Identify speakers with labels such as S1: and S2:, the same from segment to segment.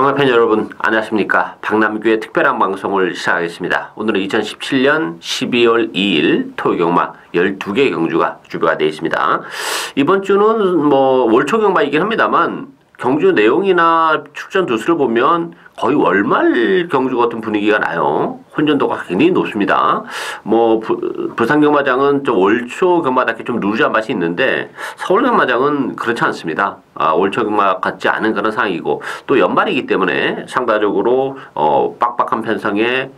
S1: 경마팬 여러분 안녕하십니까. 박남규의 특별한 방송을 시작하겠습니다. 오늘은 2017년 12월 2일 토요경마 12개 경주가 준비가 되어 있습니다. 이번 주는 뭐 월초 경마이긴 합니다만 경주 내용이나 출전 두수를 보면 거의 월말 경주 같은 분위기가 나요. 혼전도가 굉장히 높습니다. 뭐 부산 경마장은 좀 월초 경마답게 좀 루즈한 맛이 있는데 서울 경마장은 그렇지 않습니다. 월초 경마 같지 않은 그런 상황이고 또 연말이기 때문에 상대적으로 빡빡한 편성에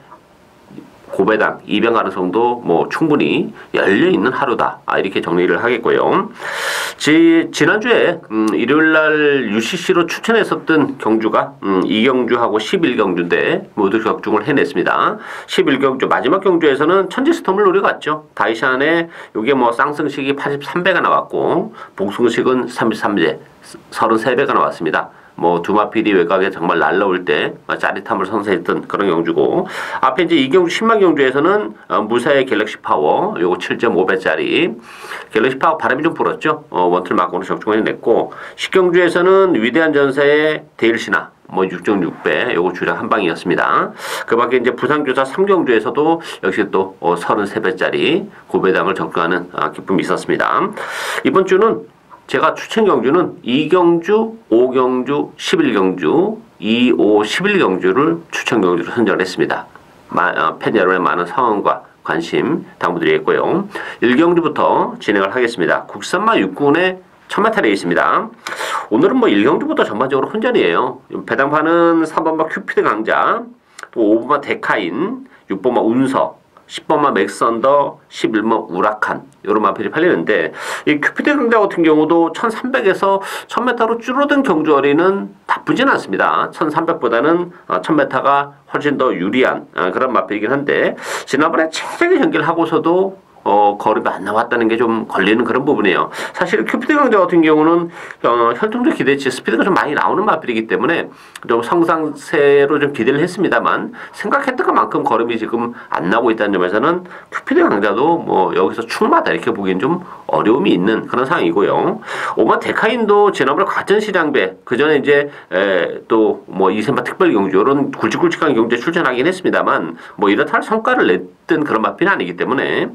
S1: 고배당, 이변 가능성도 뭐 충분히 열려있는 하루다. 이렇게 정리를 하겠고요. 지난주에 일요일날 UCC로 추천했었던 경주가 2경주하고 11경주인데 모두 격중을 해냈습니다. 11경주 마지막 경주에서는 천지스톰을 노려갔죠. 다이샨에 요게 뭐 쌍승식이 83배가 나왔고 복승식은 33배, 33배가 나왔습니다. 뭐 두마필이 외곽에 정말 날라올 때 짜릿함을 선사했던 그런 경주고, 앞에 이제 이경주 10만 경주에서는 무사의 갤럭시 파워 요거 7.5배짜리 갤럭시 파워 바람이 좀 불었죠. 원틀 막고는 적중을 해냈고, 10경주에서는 위대한 전사의 데일시나 뭐 6.6배 요거 주력 한 방이었습니다. 그 밖에 이제 부산교사 3경주에서도 역시 또 33배짜리 고배당을 적중하는 기쁨이 있었습니다. 이번 주는 제가 추천 경주는 2경주, 5경주, 11경주, 2, 5, 11경주를 추천 경주로 선정을 했습니다. 팬 여러분의 많은 성원과 관심 당부드리겠고요. 1경주부터 진행을 하겠습니다. 국산마 6군의 천마탈에 있습니다. 오늘은 뭐 1경주부터 전반적으로 혼전이에요. 배당판은 3번마 큐피드 강자, 또 5번마 데카인, 6번마 운서, 10번마 맥선더, 11번 우라칸 요런 마필이 팔리는데, 이 큐피드 강자 같은 경우도 1300에서 1000m로 줄어든 경주거리는 나쁘진 않습니다. 1300보다는 1000m가 훨씬 더 유리한 그런 마필이긴 한데, 지난번에 최적의 경기를 하고서도 거리가 안 나왔다는 게 좀 걸리는 그런 부분이에요. 사실 큐피드 강자 같은 경우는 혈통적 기대치 스피드가 좀 많이 나오는 마필이기 때문에 좀 성상세로 좀 기대를 했습니다만 생각했던 것만큼 걸음이 지금 안 나오고 있다는 점에서는 큐피드 강자도 뭐 여기서 충마다 이렇게 보기엔 좀 어려움이 있는 그런 상황이고요. 오마 데카인도 지난번에 과천시장배 그 전에 이제 또 뭐 이세마 특별 경주 이런 굵직굵직한 경주에 출전하긴 했습니다만 뭐 이렇다 할 성과를 냈던 그런 마필은 아니기 때문에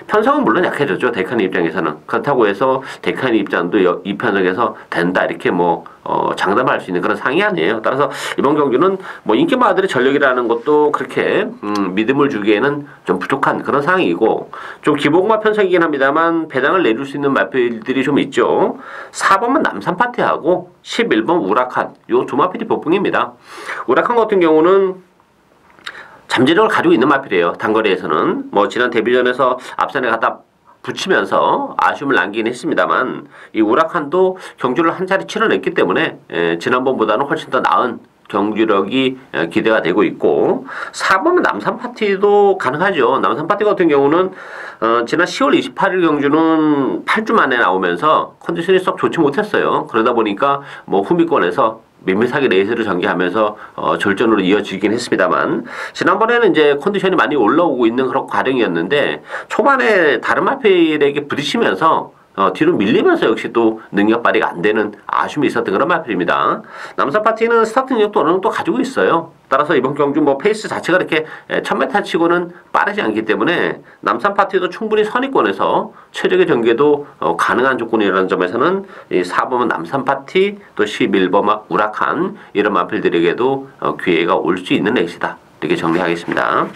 S1: 편성은 물론 약해졌죠. 데카인 입장에서는. 그렇다고 해서 데카인 입장도 이 편성에서 된다 이렇게 뭐 장담할 수 있는 그런 상황이 아니에요. 따라서 이번 경주는 뭐 인기마들의 전력이라는 것도 그렇게 믿음을 주기에는 좀 부족한 그런 상황이고, 좀 기본마 편성이긴 합니다만 배당을 내줄 수 있는 마필들이 좀 있죠. 4번은 남산 파티하고 11번 우라칸 요 두 마필이 복풍입니다. 우라칸 같은 경우는 잠재력을 가지고 있는 마필이에요. 단거리에서는 뭐 지난 데뷔전에서 앞선에 갖다 붙이면서 아쉬움을 남기긴 했습니다만, 이 우라칸도 경주를 한 차례 치러냈기 때문에 지난번보다는 훨씬 더 나은 경주력이 기대가 되고 있고, 4번은 남산 파티도 가능하죠. 남산 파티 같은 경우는 지난 10월 28일 경주는 8주 만에 나오면서 컨디션이 썩 좋지 못했어요. 그러다 보니까 뭐 후미권에서 밋밋하게 레이스를 전개하면서 절전으로 이어지긴 했습니다만, 지난번에는 이제 컨디션이 많이 올라오고 있는 그런 과정이었는데 초반에 다른 마필에게 부딪히면서 뒤로 밀리면서 역시 또 능력 발휘가 안 되는 아쉬움이 있었던 그런 마필입니다. 남산 파티는 스타트 능력도 어느 정도 가지고 있어요. 따라서 이번 경주 뭐 페이스 자체가 이렇게 1000m 치고는 빠르지 않기 때문에 남산 파티도 충분히 선의권에서 최적의 전개도 가능한 조건이라는 점에서는 이 4번은 남산 파티, 또 11번 우라칸 이런 마필들에게도 기회가 올 수 있는 레이스다. 이렇게 정리하겠습니다.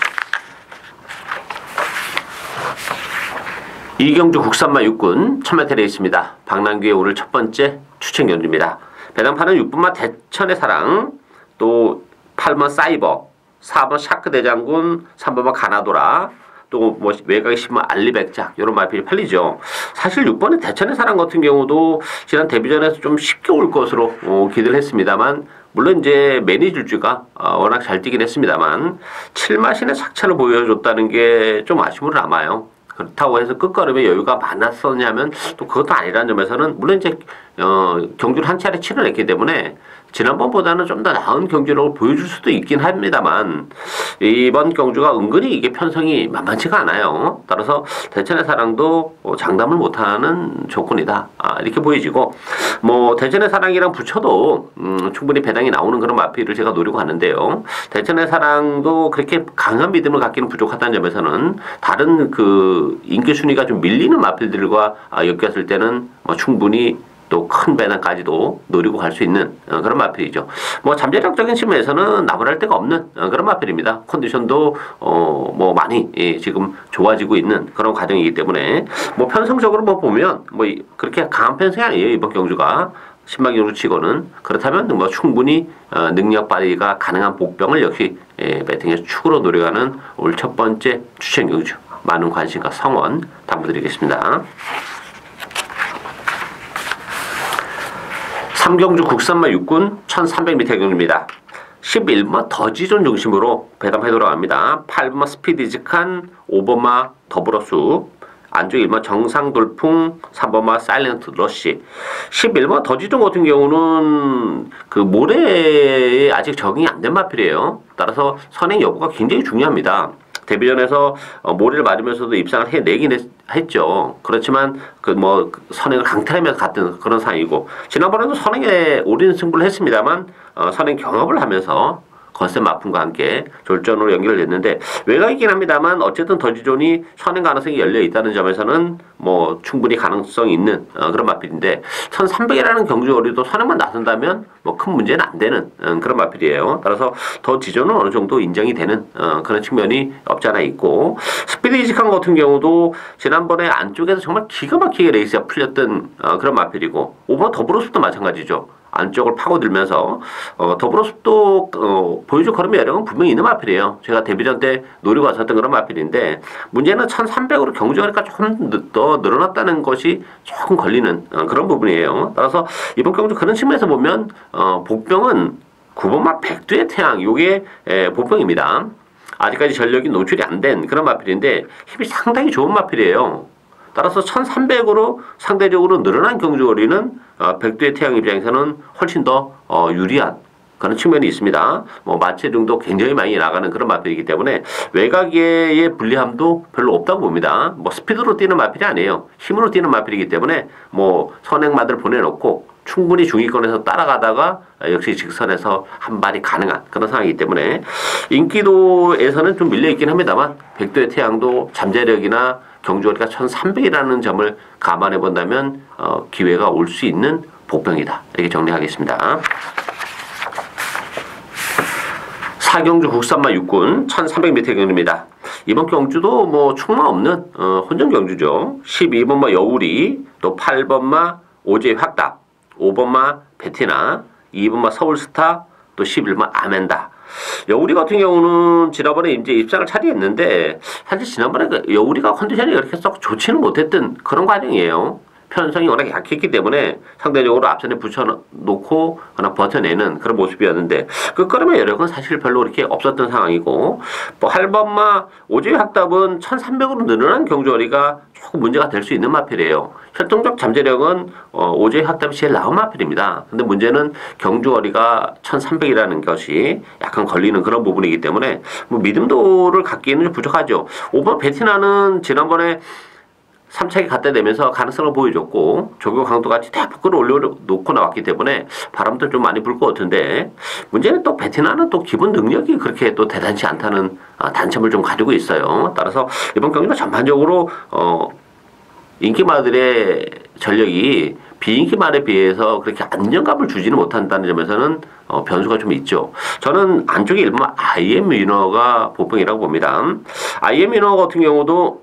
S1: 이경주 국산마 6군 1000m 레이스입니다. 박남규의 오늘 첫 번째 추천 경주입니다. 배당판은 6번마 대천의 사랑, 또 8번 사이버, 4번 샤크 대장군, 3번마 가나도라, 또 뭐 외곽에 10번 알리백작 이런 마필이 팔리죠. 사실 6번의 대천의 사랑 같은 경우도 지난 데뷔전에서 좀 쉽게 올 것으로 기대를 했습니다만, 물론 이제 매니줄주가 워낙 잘 뛰긴 했습니다만 7마신의 착차를 보여줬다는 게 좀 아쉬움으로 남아요. 그렇다고 해서 끝걸음에 여유가 많았었냐면 또 그것도 아니라는 점에서는 물론 이제 경주를 한 차례 치러냈기 때문에 지난번보다는 좀 더 나은 경주력을 보여줄 수도 있긴 합니다만 이번 경주가 은근히 이게 편성이 만만치가 않아요. 따라서 대천의 사랑도 장담을 못하는 조건이다. 이렇게 보여지고 뭐 대천의 사랑이랑 붙여도 충분히 배당이 나오는 그런 마필을 제가 노리고 하는데요. 대천의 사랑도 그렇게 강한 믿음을 갖기는 부족하다는 점에서는 다른 그 인기 순위가 좀 밀리는 마필들과 엮였을 때는 뭐 충분히 또 큰 배당까지도 노리고 갈 수 있는 그런 마필이죠. 뭐 잠재력적인 측면에서는 나무랄 데가 없는 그런 마필입니다. 컨디션도 뭐 많이 지금 좋아지고 있는 그런 과정이기 때문에 뭐 편성적으로 뭐 보면 뭐 그렇게 강한 편성이 아니에요. 이번 경주가 신박 경주 치고는. 그렇다면 뭐 충분히 능력 발휘가 가능한 복병을 역시 배팅에서 축으로 노려가는 올 첫 번째 추천 경주. 많은 관심과 성원 당부드리겠습니다. 3경주 국산마 육군 1300m 경주입니다. 11번 더지존 중심으로 배당해 돌아갑니다. 8번마 스피디직한, 5번마 더불어숲, 안쪽 1번 정상돌풍, 3번마 사일런트 러시. 11번 더지존 같은 경우는 그 모래에 아직 적응이 안 된 마필이에요. 따라서 선행 여부가 굉장히 중요합니다. 데뷔전에서 모래를 맞으면서도 입상을 해내긴 했죠. 그렇지만 그 뭐 선행을 강탈하면서 갔던 그런 상황이고 지난번에도 선행에 올인 승부를 했습니다만 선행 경합을 하면서 거센 마품과 함께 졸전으로 연결됐는데 외곽이긴 합니다만 어쨌든 더지존이 선행 가능성이 열려 있다는 점에서는 뭐 충분히 가능성이 있는 그런 마필인데 1300이라는 경주거리도 선행만 나선다면 뭐 큰 문제는 안 되는 그런 마필이에요. 따라서 더지존은 어느 정도 인정이 되는 그런 측면이 없지 않아 있고 스피드 이직한 같은 경우도 지난번에 안쪽에서 정말 기가 막히게 레이스가 풀렸던 그런 마필이고 5번 더불어숲도 마찬가지죠. 안쪽을 파고들면서 더불어숲도 보여줄 걸음의 여력은 분명히 있는 마필이에요. 제가 데뷔전 때 노리고 왔었던 그런 마필인데 문제는 1300으로 경주거리가 조금 더 늘어났다는 것이 조금 걸리는 그런 부분이에요. 따라서 이번 경주 그런 측면에서 보면 복병은 9번마 백두의 태양 요게 복병입니다. 아직까지 전력이 노출이 안 된 그런 마필인데 힘이 상당히 좋은 마필이에요. 따라서 1300으로 상대적으로 늘어난 경주거리는 백두의 태양 입장에서는 훨씬 더 유리한 그런 측면이 있습니다. 뭐 마체등도 굉장히 많이 나가는 그런 마필이기 때문에 외곽의 불리함도 별로 없다고 봅니다. 뭐 스피드로 뛰는 마필이 아니에요. 힘으로 뛰는 마필이기 때문에 뭐 선행마들 보내놓고 충분히 중위권에서 따라가다가 역시 직선에서 한 발이 가능한 그런 상황이기 때문에 인기도에서는 좀 밀려있긴 합니다만 백두의 태양도 잠재력이나 경주거리가 1300이라는 점을 감안해 본다면 기회가 올 수 있는 복병이다. 이렇게 정리하겠습니다. 4경주 국산마 육군 1300m 경주입니다. 이번 경주도 뭐 충마 없는 혼전 경주죠. 12번마 여우리, 또 8번마 오제 확답, 5번마 베티나, 2번마 서울스타, 또 11번 아멘다. 여우리 같은 경우는 지난번에 이제 입상을 차지했는데 사실 지난번에 여우리가 컨디션이 그렇게 썩 좋지는 못했던 그런 과정이에요. 편성이 워낙 약했기 때문에 상대적으로 앞선에 붙여놓고 하나 버텨내는 그런 모습이었는데 그 끌어의 여력은 사실 별로 그렇게 없었던 상황이고 뭐 8번마 오지의 확답은 1300으로 늘어난 경주거리가 조금 문제가 될 수 있는 마필이에요. 혈통적 잠재력은 오지의 확답이 제일 나은 마필입니다. 근데 문제는 경주거리가 1300이라는 것이 약간 걸리는 그런 부분이기 때문에 뭐 믿음도를 갖기에는 좀 부족하죠. 5번 베티나는 지난번에 3차기 갖다 대면서 가능성을 보여줬고 조교 강도같이 대폭 끌어올려놓고 나왔기 때문에 바람도 좀 많이 불 것 같은데 문제는 또 베티나는 또 기본 능력이 그렇게 또 대단치 않다는 단점을 좀 가지고 있어요. 따라서 이번 경기가 전반적으로 인기마들의 전력이 비인기말에 비해서 그렇게 안정감을 주지는 못한다는 점에서는 변수가 좀 있죠. 저는 안쪽에 일본 IM 위너가 보통이라고 봅니다. IM 위너 같은 경우도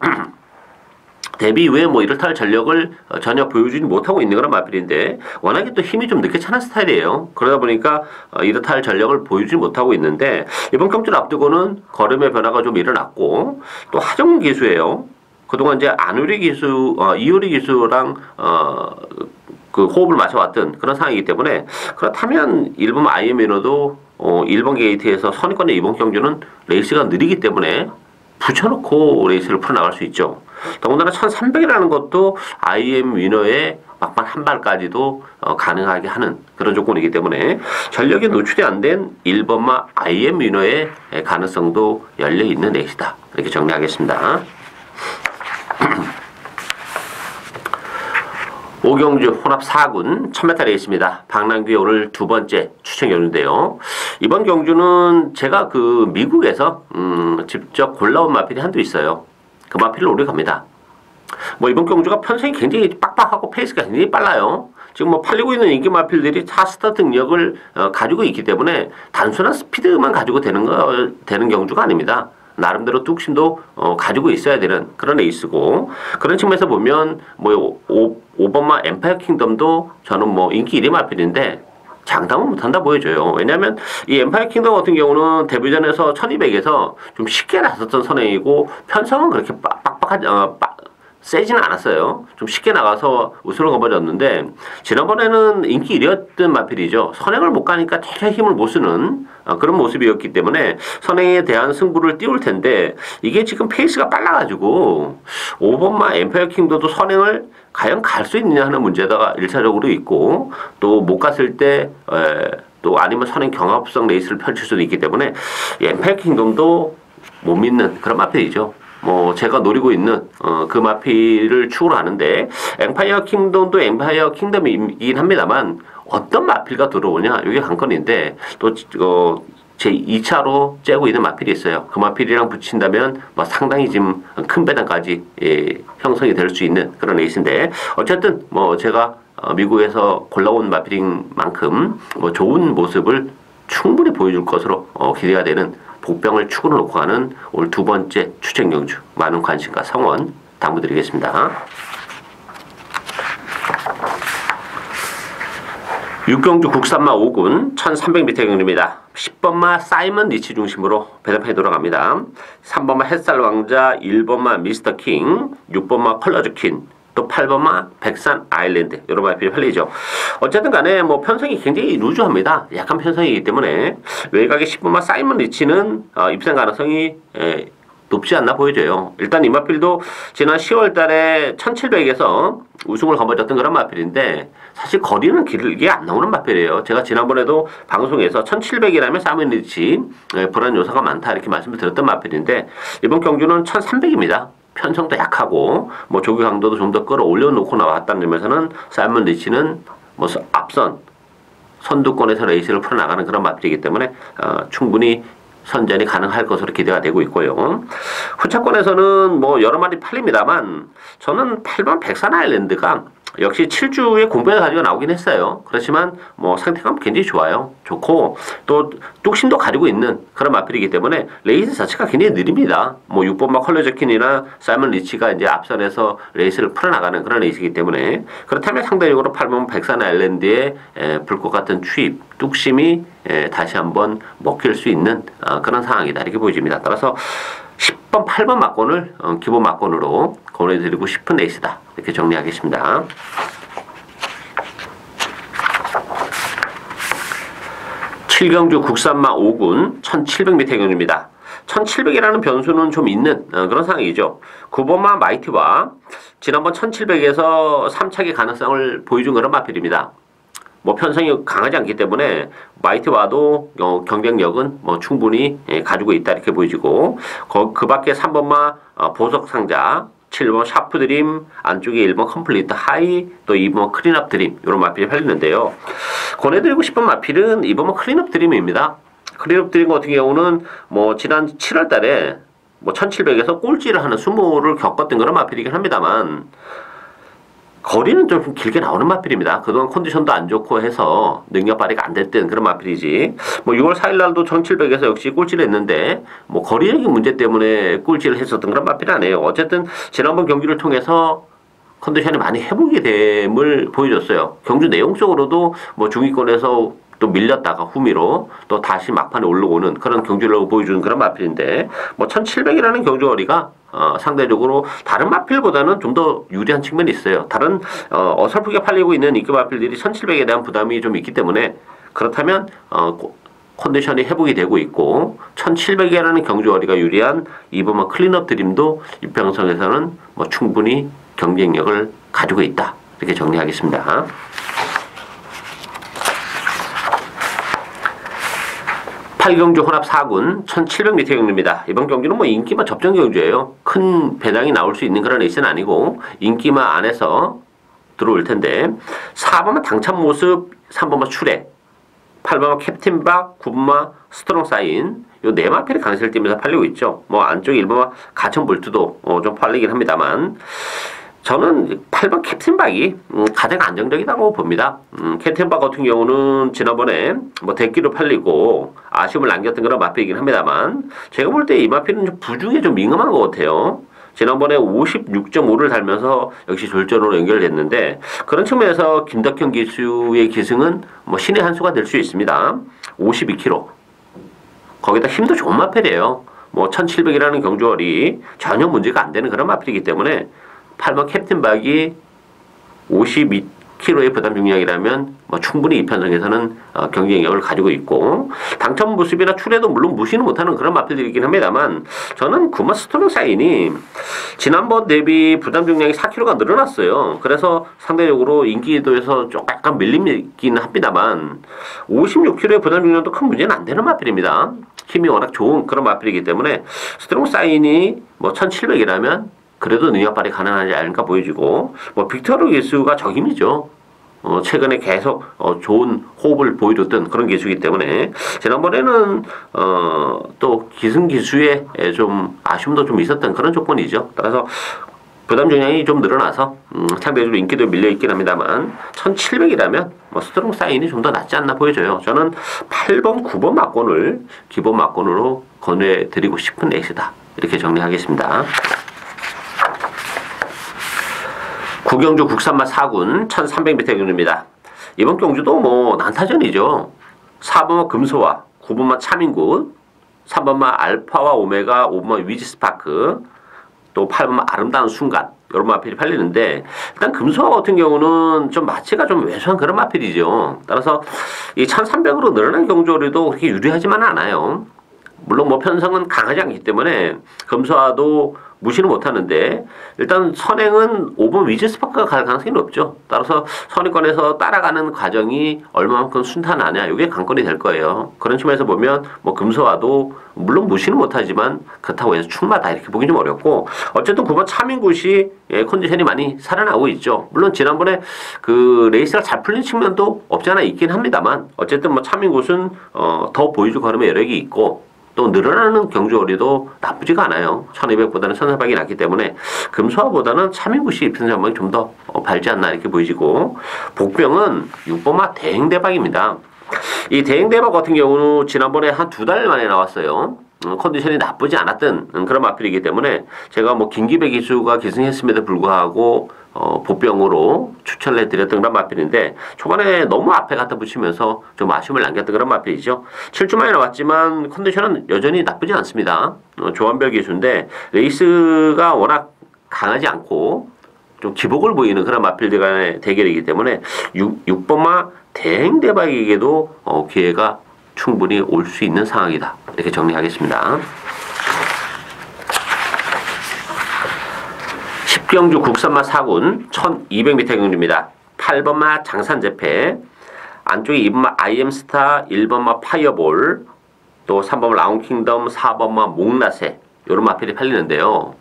S1: 데뷔 이후에 뭐 이렇다 할 전력을 전혀 보여주지 못하고 있는 그런 마필인데 워낙에 또 힘이 좀 늦게 차는 스타일이에요. 그러다 보니까 이렇다 할 전력을 보여주지 못하고 있는데 이번 경주를 앞두고는 걸음의 변화가 좀 일어났고 또 하정훈 기수예요. 그동안 이제 안우리 기수, 이효리 기수랑 그 호흡을 맞춰왔던 그런 상황이기 때문에 그렇다면 일본 IMN어도 일본 게이트에서 선입권의 이번 경주는 레이스가 느리기 때문에 붙여놓고 레이스를 풀어나갈 수 있죠. 더군다나 1300이라는 것도 IM 위너의 막판 한 발까지도 가능하게 하는 그런 조건이기 때문에 전력이 노출이 안 된 1번마 IM 위너의 가능성도 열려있는 레이스다. 이렇게 정리하겠습니다. 오경주 혼합 4군 1000m 레이스입니다. 박남규의 오늘 두 번째 추천 경주인데요. 이번 경주는 제가 그 미국에서 직접 골라온 마필이 한두 있어요. 그 마필을 오래 갑니다. 뭐 이번 경주가 편성이 굉장히 빡빡하고 페이스가 굉장히 빨라요. 지금 뭐 팔리고 있는 인기 마필들이 차 스타트 능력을 가지고 있기 때문에 단순한 스피드만 가지고 되는 경주가 아닙니다. 나름대로 뚝심도 가지고 있어야 되는 그런 레이스고, 그런 측면에서 보면 뭐 5번마 엠파이어 킹덤도 저는 뭐 인기 1위 마필인데 장담은 못한다 보여줘요. 왜냐하면 이 엠파이어 킹덤 같은 경우는 데뷔전에서 1200에서 좀 쉽게 나섰던 선행이고 편성은 그렇게 세지는 않았어요. 좀 쉽게 나가서 우승을 거머쥐었는데 지난번에는 인기 1위였던 마필이죠. 선행을 못 가니까 되게 힘을 못 쓰는 그런 모습이었기 때문에 선행에 대한 승부를 띄울 텐데 이게 지금 페이스가 빨라가지고 5번마 엠파이어 킹덤도 선행을 과연 갈 수 있느냐 하는 문제가 1차적으로 있고, 또 못 갔을 때 또 아니면 선행 경합성 레이스를 펼칠 수도 있기 때문에 엠파이어 킹덤도 못 믿는 그런 마필이죠. 뭐 제가 노리고 있는 그 마필을 추구를 하는데, 엠파이어 킹덤도 엠파이어 킹덤이긴 합니다만 어떤 마필가 들어오냐 이게 관건인데, 또 제 2차로 째고 있는 마필이 있어요. 그 마필이랑 붙인다면 뭐 상당히 지금 큰 배당까지 형성이 될 수 있는 그런 레이스인데, 어쨌든 뭐 제가 미국에서 골라온 마필인 만큼 뭐 좋은 모습을 충분히 보여줄 것으로 기대가 되는 복병을 축으로 놓고 가는 오늘 두 번째 추천 경주, 많은 관심과 성원 당부드리겠습니다. 6경주 국산마 5군 1300m 경주입니다. 10번마 사이먼 리치 중심으로 배달판이 돌아갑니다. 3번마 햇살 왕자, 1번마 미스터 킹, 6번마 컬러즈 퀸, 또 8번마 백산 아일랜드, 이런 마필이 팔리죠. 어쨌든 간에 뭐 편성이 굉장히 루즈합니다. 약한 편성이기 때문에 외곽의 10번마 사이먼 리치는 입상 가능성이 높지 않나 보여져요. 일단 이 마필도 지난 10월 달에 1700에서 우승을 거머쥐었던 그런 마필인데 사실 거리는 길게 안 나오는 마필이에요. 제가 지난번에도 방송에서 1700이라면 사이먼 리치 불안 요소가 많다 이렇게 말씀을 드렸던 마필인데, 이번 경주는 1300입니다. 편성도 약하고 뭐 조기 강도도 좀 더 끌어올려 놓고 나왔다는 점에서는 사이먼 리치는 뭐 앞선 선두권에서 레이스를 풀어나가는 그런 마필이기 때문에 충분히 선전이 가능할 것으로 기대가 되고 있고요. 후차권에서는 뭐 여러 마리 팔립니다만 저는 8번 백산 아일랜드가 역시 7주의 공백을 가지고 나오긴 했어요. 그렇지만 뭐 상태감 굉장히 좋고 또 뚝심도 가지고 있는 그런 마필이기 때문에 레이스 자체가 굉장히 느립니다. 뭐 6번마 컬러저킨이나 사이먼 리치가 이제 앞선에서 레이스를 풀어나가는 그런 레이스이기 때문에, 그렇다면 상대적으로 8번 백산 아일랜드의 불꽃 같은 추입, 뚝심이 다시 한번 먹힐 수 있는 그런 상황이다 이렇게 보여집니다. 따라서 10번, 8번 막권을 기본 막권으로 권해드리고 싶은 레이스다 이렇게 정리하겠습니다. 칠경주 국산마 5군 1700m 경주입니다. 1700이라는 변수는 좀 있는 그런 상황이죠. 9번마 마이티와 지난번 1700에서 3차기 가능성을 보여준 그런 마필입니다. 뭐 편성이 강하지 않기 때문에 마이티와도 경쟁력은 뭐 충분히 가지고 있다 이렇게 보여지고, 그 밖에 3번마 보석 상자, 7번 샤프 드림, 안쪽에 1번 컴플리트 하이, 또 2번 클린업 드림, 이런 마필이 팔리는데요. 권해드리고 싶은 마필은 2번 클린업 드림입니다. 클린업 드림 같은 경우는 뭐 지난 7월 달에 뭐 1700에서 꼴찌를 하는 수모를 겪었던 그런 마필이긴 합니다만 거리는 좀 길게 나오는 마필입니다. 그동안 컨디션도 안 좋고 해서 능력 발휘가 안 됐던 그런 마필이지, 뭐 6월 4일 날도 1700에서 역시 꼴찌를 했는데 뭐 거리력의 문제 때문에 꼴찌를 했었던 그런 마필이 아니에요. 어쨌든 지난번 경기를 통해서 컨디션이 많이 회복이 됨을 보여줬어요. 경주 내용적으로도 뭐 중위권에서 또 밀렸다가 후미로 또 다시 막판에 올라오는 그런 경주를 보여주는 그런 마필인데, 뭐 1700이라는 경주 거리가 상대적으로 다른 마필보다는 좀 더 유리한 측면이 있어요. 다른 어설프게 팔리고 있는 인기 마필들이 1700에 대한 부담이 좀 있기 때문에, 그렇다면 컨디션이 회복이 되고 있고 1700이라는 경주 거리가 유리한 이번만 클린업 드림도 입병성에서는 뭐 충분히 경쟁력을 가지고 있다 이렇게 정리하겠습니다. 팔경주 혼합 4군 1700m 경주입니다. 이번 경주는 뭐 인기마 접전 경주예요. 큰 배당이 나올 수 있는 그런 레이스는 아니고 인기마 안에서 들어올 텐데 4번마 당찬 모습, 3번마 출애, 8번마 캡틴 박, 9번마 스트롱 사인 요 네 마필이 강세를 띠면서 팔리고 있죠. 뭐 안쪽에 1번마 가천 볼트도 좀 팔리긴 합니다만 저는 8번 캡틴 박이 가장 안정적이라고 봅니다. 캡틴 박 같은 경우는 지난번에 뭐 대기로 팔리고 아쉬움을 남겼던 그런 마필이긴 합니다만 제가 볼 때 이 마필은 좀 부중에 좀 민감한 것 같아요. 지난번에 56.5를 달면서 역시 졸전으로 연결됐는데 그런 측면에서 김덕현 기수의 기승은 뭐 신의 한 수가 될 수 있습니다. 52kg. 거기다 힘도 좋은 마필이에요. 뭐 1700이라는 경주월이 전혀 문제가 안 되는 그런 마필이기 때문에 8번 캡틴 박이 52kg의 부담 중량이라면 뭐 충분히 이 편성에서는 경쟁력을 가지고 있고 당첨 모습이나 출애도 물론 무시는 못하는 그런 마필들이긴 합니다만 저는 구마 스토링 사인이 지난번 대비 부담 중량이 4kg가 늘어났어요. 그래서 상대적으로 인기도에서 좀 약간 밀리긴 합니다만 56kg의 부담 중량도 큰 문제는 안 되는 마필입니다. 힘이 워낙 좋은 그런 마필이기 때문에 스트롱 사인이 뭐 1700이라면 그래도 능력 발휘 가능하지 않을까 보여지고 뭐 빅토르 기수가 적임이죠. 최근에 계속 좋은 호흡을 보여줬던 그런 기수이기 때문에 지난번에는 또 기승 기수에 좀 아쉬움도 좀 있었던 그런 조건이죠. 따라서 부담 중량이 좀 늘어나서 상대적으로 인기도 밀려있긴 합니다만 1700이라면 뭐 스트롱 사인이 좀 더 낫지 않나 보여져요. 저는 8번, 9번 막권을 기본 막권으로 권해드리고 싶은 레이스다. 이렇게 정리하겠습니다. 구경주 국산마 4군 1300m 경주입니다. 이번 경주도 뭐 난타전이죠. 4번마 금소와 9번마 차민굿, 3번마 알파와 오메가, 5번마 위지스파크, 또 8번마 아름다운 순간 이런 마필이 팔리는데 일단 금소와 같은 경우는 좀 마치가 좀 왜소한 그런 마필이죠. 따라서 이 1300으로 늘어난 경주월에도 그렇게 유리하지만 않아요. 물론 뭐 편성은 강하지 않기 때문에 금소와도 무시는 못하는데 일단 선행은 5번 위즈스파크가 갈 가능성이 높죠. 따라서 선행권에서 따라가는 과정이 얼마만큼 순탄하냐 이게 관건이 될 거예요. 그런 측면에서 보면 뭐 금소와도 물론 무시는 못하지만 그렇다고 해서 충마다 이렇게 보기 좀 어렵고 어쨌든 9번 차민굿이 컨디션이 많이 살아나고 있죠. 물론 지난번에 그 레이스가 잘 풀린 측면도 없지 않아 있긴 합니다만 어쨌든 뭐 차민굿은 더 보여줄 걸음의 여력이 있고 또 늘어나는 경주월이도 나쁘지가 않아요. 1200보다는 1400이 낫기 때문에 금소화보다는 차민굿이 입힌 전망이 좀 더 밝지 않나 이렇게 보이지고 복병은 6번마 대행대박입니다. 이 대행대박 같은 경우는 지난번에 한 2달 만에 나왔어요. 컨디션이 나쁘지 않았던 그런 마필이기 때문에 제가 뭐 김기배 기수가 기승했음에도 불구하고 보병으로 추천을 해드렸던 그런 마필인데 초반에 너무 앞에 갖다 붙이면서 좀 아쉬움을 남겼던 그런 마필이죠. 7주 만에 나왔지만 컨디션은 여전히 나쁘지 않습니다. 조한별 기수인데 레이스가 워낙 강하지 않고 좀 기복을 보이는 그런 마필들 간의 대결이기 때문에 6번마 대행대박에게도 기회가 충분히 올 수 있는 상황이다. 이렇게 정리하겠습니다. 10경주 국산마 4군 1200m 경주입니다. 8번마 장산재패, 안쪽에 2번마 아이엠스타, 1번마 파이어볼, 또 3번마 라운킹덤, 4번마 목라세 이런 마필이 팔리는데요.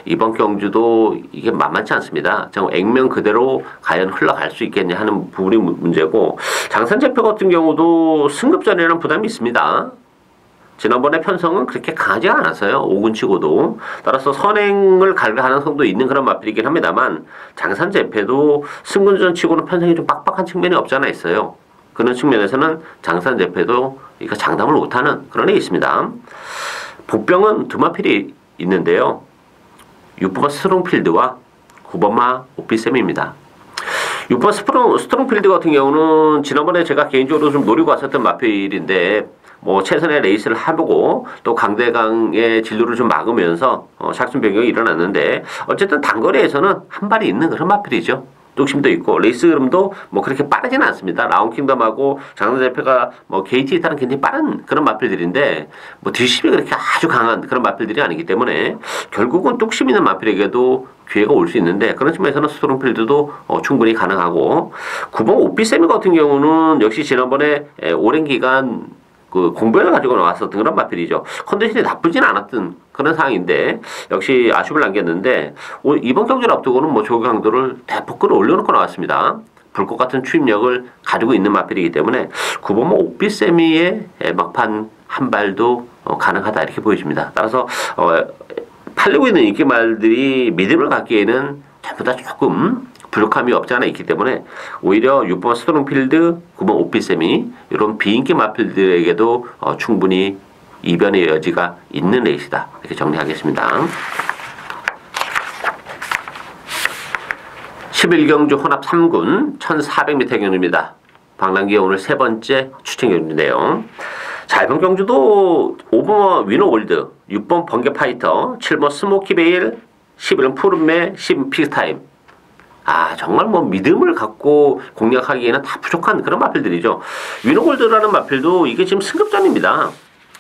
S1: 이번 경주도 이게 만만치 않습니다. 정말 액면 그대로 과연 흘러갈 수 있겠냐 하는 부분이 문제고 장산재패 같은 경우도 승급전이라는 부담이 있습니다. 지난번에 편성은 그렇게 강하지 않았어요. 5군치고도. 따라서 선행을 갈 가능성도 있는 그런 마필이긴 합니다만 장산재패도 승군전 치고는 편성이 좀 빡빡한 측면이 없지 않아 있어요. 그런 측면에서는 장산재패도 이거 장담을 못하는 그런 애 있습니다. 복병은 두 마필이 있는데요. 6번마 스트롱필드와 9번마 오피셈입니다. 6번 스트롱필드 같은 경우는 지난번에 제가 개인적으로 좀 노리고 왔었던 마필인데 뭐 최선의 레이스를 해보고 또 강대강의 진로를 좀 막으면서 샥순 변경이 일어났는데 어쨌든 단거리에서는 한 발이 있는 그런 마필이죠. 뚝심도 있고 레이스 흐름도 뭐 그렇게 빠르지는 않습니다. 라운킹덤하고 장산재패가 뭐 KT에 따른 굉장히 빠른 그런 마필들인데 뭐 뒷심이 그렇게 아주 강한 그런 마필들이 아니기 때문에 결국은 뚝심 있는 마필에게도 기회가 올 수 있는데 그런 측면에서는 스트롱필드도 충분히 가능하고 9번 오피세미 같은 경우는 역시 지난번에 오랜 기간 그 공백을 가지고 나왔었던 그런 마필이죠. 컨디션이 나쁘진 않았던 그런 상황인데 역시 아쉬움을 남겼는데 이번 경기를 앞두고는 뭐 조교 강도를 대폭 끌어올려놓고 나왔습니다. 불꽃 같은 추임력을 가지고 있는 마필이기 때문에 9번 오피세미의 막판 한 발도 가능하다 이렇게 보여집니다. 따라서 팔리고 있는 인기말들이 믿음을 갖기에는 전부 다 조금 부족함이 없지 않아 있기 때문에 오히려 6번 스트롱필드, 9번 오피세미 이런 비인기 마필들에게도 충분히 이변의 여지가 있는 레이스다 이렇게 정리하겠습니다. 11경주 혼합 3군 1400m 경주입니다. 박남기의 오늘 세 번째 추천 경주인데요. 자, 이번 경주도 5번 위너골드, 6번 번개파이터, 7번 스모키베일, 11번 푸른매, 10번 픽스타임. 아, 정말 뭐 믿음을 갖고 공략하기에는 다 부족한 그런 마필들이죠. 위너골드라는 마필도 이게 지금 승급전입니다.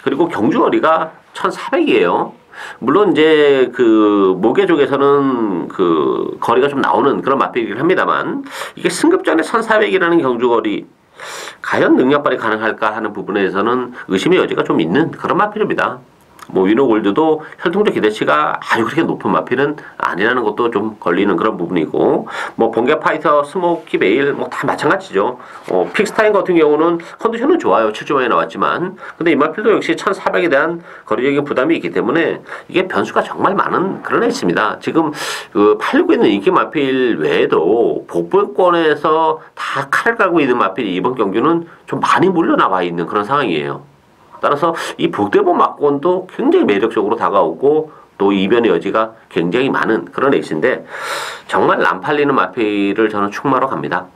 S1: 그리고 경주거리가 1400이에요. 물론 이제 그 모계 쪽에서는 그 거리가 좀 나오는 그런 마필이긴 합니다만 이게 승급전에 1400이라는 경주거리 과연 능력 발휘 가능할까 하는 부분에서는 의심의 여지가 좀 있는 그런 마필입니다. 뭐 위너골드도 혈통적 기대치가 아주 그렇게 높은 마필은 아니라는 것도 좀 걸리는 그런 부분이고 뭐 번개파이터, 스모키베일 뭐 다 마찬가지죠. 픽스타임 같은 경우는 컨디션은 좋아요. 7주 만에 나왔지만 근데 이 마필도 역시 1400에 대한 거리적인 부담이 있기 때문에 이게 변수가 정말 많은 그런 레이스입니다. 지금 그 팔리고 있는 인기 마필 외에도 복부권에서 다 칼을 갈고 있는 마필이 이번 경주는 좀 많이 몰려나와 있는 그런 상황이에요. 따라서 이 복대본 막권도 굉장히 매력적으로 다가오고 또 이변의 여지가 굉장히 많은 그런 레이스인데 정말 안 팔리는 마필을 저는 축마로 갑니다.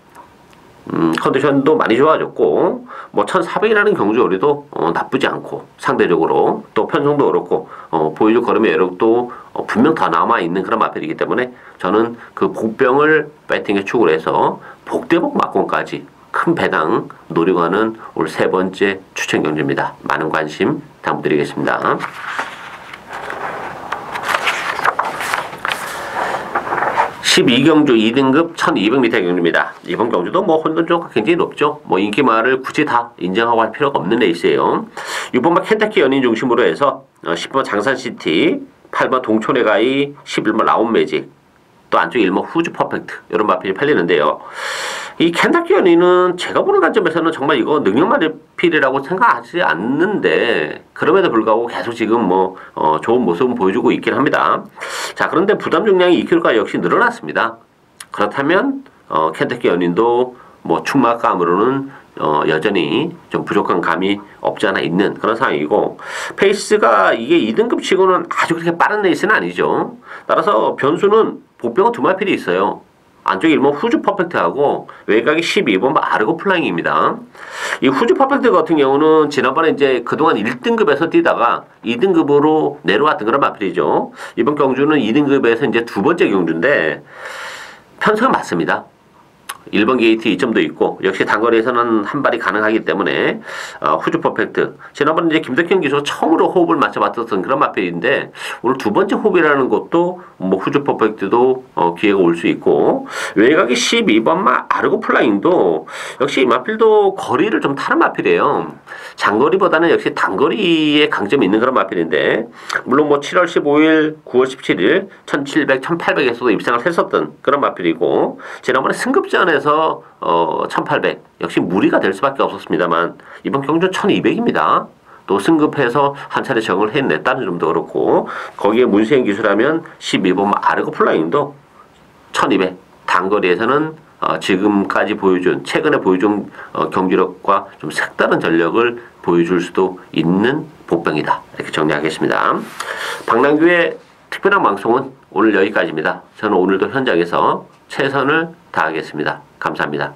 S1: 컨디션도 많이 좋아졌고 뭐 1400이라는 경주거리도 나쁘지 않고 상대적으로 또 편성도 그렇고 보여줄 걸음의 여력도 분명 다 남아있는 그런 마필이기 때문에 저는 그 복병을 배팅에 축을 해서 복대복 막권까지 큰 배당 노리고 하는 올 세 번째 추천 경주입니다. 많은 관심 당부드리겠습니다. 12경주 2등급 1200m 경주입니다. 이번 경주도 뭐 혼돈조가 굉장히 높죠. 뭐 인기말을 굳이 다 인정하고 할 필요가 없는 레이스예요. 6번만 켄터키 연인 중심으로 해서 10번 장산시티, 8번 동촌의 가이, 11번 라운매직, 또 안쪽 1번 후즈 퍼펙트 이런 마필이 팔리는데요. 이 켄터키 연인은 제가 보는 관점에서는 정말 이거 능력마필이라고 생각하지 않는데 그럼에도 불구하고 계속 지금 뭐 좋은 모습은 보여주고 있긴 합니다. 자, 그런데 부담 중량이 2kg가 역시 늘어났습니다. 그렇다면 켄터키 연인도 뭐 충막감으로는 여전히 좀 부족한 감이 없지 않아 있는 그런 상황이고 페이스가 이게 2등급 치고는 아주 그렇게 빠른 레이스는 아니죠. 따라서 변수는 복병은 두 마필이 있어요. 안쪽에 1번 후즈 퍼펙트하고 외곽이 12번 아르고 플라잉입니다. 이 후즈 퍼펙트 같은 경우는 지난번에 이제 그동안 1등급에서 뛰다가 2등급으로 내려왔던 그런 마필이죠. 이번 경주는 2등급에서 이제 두 번째 경주인데 편수가 맞습니다. 1번 게이트 2점도 있고 역시 단거리에서는 한 발이 가능하기 때문에 후즈 퍼펙트 지난번에 이제 김덕현 기수가 처음으로 호흡을 맞춰봤었던 그런 마필인데 오늘 두 번째 호흡이라는 것도 뭐 후즈 퍼펙트도 기회가 올 수 있고 외곽이 12번마 아르고 플라잉도 역시 이 마필도 거리를 좀 타는 마필이에요. 장거리보다는 역시 단거리에 강점이 있는 그런 마필인데 물론 뭐 7월 15일 9월 17일 1700, 1800에서도 입상을 했었던 그런 마필이고 지난번에 승급전에 에서 1800 역시 무리가 될 수밖에 없었습니다만 이번 경주 1200입니다. 또 승급해서 한 차례 정을 해냈다는 점도 그렇고 거기에 문세영 기술하면 12번 아르고 플라잉도 1200 단거리에서는 지금까지 보여준 최근에 보여준 경기력과 좀 색다른 전력을 보여줄 수도 있는 복병이다. 이렇게 정리하겠습니다. 박남규의 특별한 방송은 오늘 여기까지입니다. 저는 오늘도 현장에서 최선을 다하겠습니다. 감사합니다.